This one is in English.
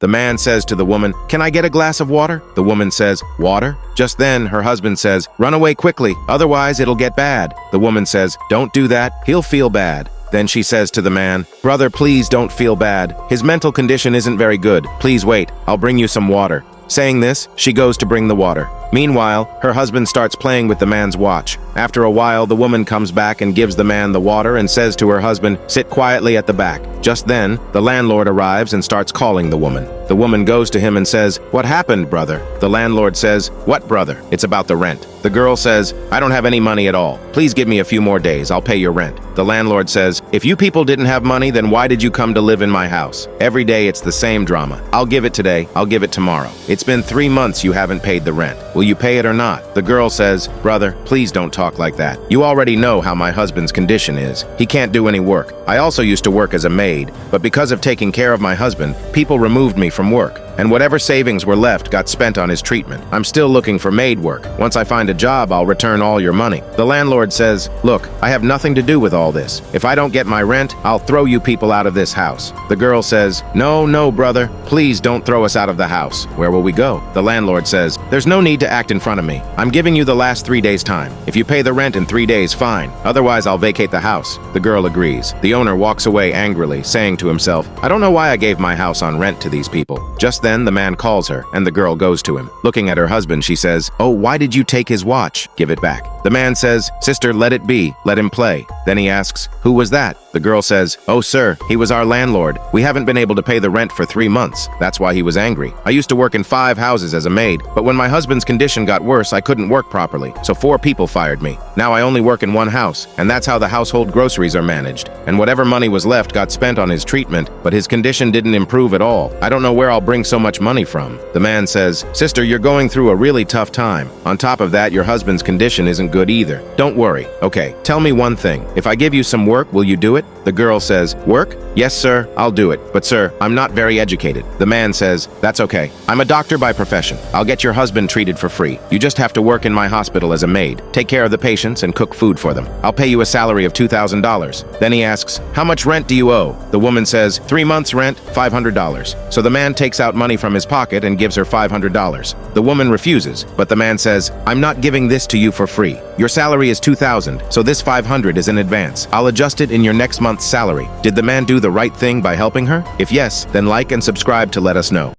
The man says to the woman, "Can I get a glass of water?" The woman says, "Water?" Just then, her husband says, "Run away quickly, otherwise it'll get bad." The woman says, "Don't do that, he'll feel bad." Then she says to the man, "Brother, please don't feel bad. His mental condition isn't very good. Please wait, I'll bring you some water." Saying this, she goes to bring the water. Meanwhile, her husband starts playing with the man's watch. After a while, the woman comes back and gives the man the water and says to her husband, "Sit quietly at the back." Just then, the landlord arrives and starts calling the woman. The woman goes to him and says, "What happened, brother?" The landlord says, "What, brother? It's about the rent." The girl says, "I don't have any money at all. Please give me a few more days. I'll pay your rent." The landlord says, "If you people didn't have money, then why did you come to live in my house? Every day it's the same drama. I'll give it today. I'll give it tomorrow. It's been 3 months you haven't paid the rent. Will you pay it or not?" The girl says, "Brother, please don't talk like that. You already know how my husband's condition is. He can't do any work. I also used to work as a maid, but because of taking care of my husband, people removed me from work. And whatever savings were left got spent on his treatment. I'm still looking for maid work. Once I find a job, I'll return all your money." The landlord says, "Look, I have nothing to do with all this. If I don't get my rent, I'll throw you people out of this house." The girl says, No, brother. Please don't throw us out of the house. Where will we go?" The landlord says, "There's no need to act in front of me. I'm giving you the last 3 days' time. If you pay the rent in 3 days, fine. Otherwise, I'll vacate the house." The girl agrees. The owner walks away angrily, saying to himself, "I don't know why I gave my house on rent to these people." Just then, the man calls her, and the girl goes to him. Looking at her husband, she says, "Oh, why did you take his watch? Give it back." The man says, "Sister, let it be. Let him play." Then he asks, "Who was that?" The girl says, "Oh, sir, he was our landlord. We haven't been able to pay the rent for 3 months. That's why he was angry. I used to work in 5 houses as a maid, but when my husband's condition got worse, I couldn't work properly, so 4 people fired me. Now I only work in 1 house, and that's how the household groceries are managed. And whatever money was left got spent on his treatment, but his condition didn't improve at all. I don't know where I'll bring so much money from." The man says, "Sister, you're going through a really tough time. On top of that, your husband's condition isn't good either. Don't worry. Okay, tell me one thing. If I give you some work, will you do it?" The girl says, "Work? Yes, sir, I'll do it. But sir, I'm not very educated." The man says, "That's okay. I'm a doctor by profession. I'll get your husband treated for free. You just have to work in my hospital as a maid. Take care of the patients and cook food for them. I'll pay you a salary of $2,000. Then he asks, "How much rent do you owe?" The woman says, 3 months rent, $500. So the man takes out money from his pocket and gives her $500. The woman refuses, but the man says, "I'm not giving this to you for free. Your salary is $2,000, so this $500 is in advance. I'll adjust it in your next month's salary." Did the man do the right thing by helping her? If yes, then like and subscribe to let us know.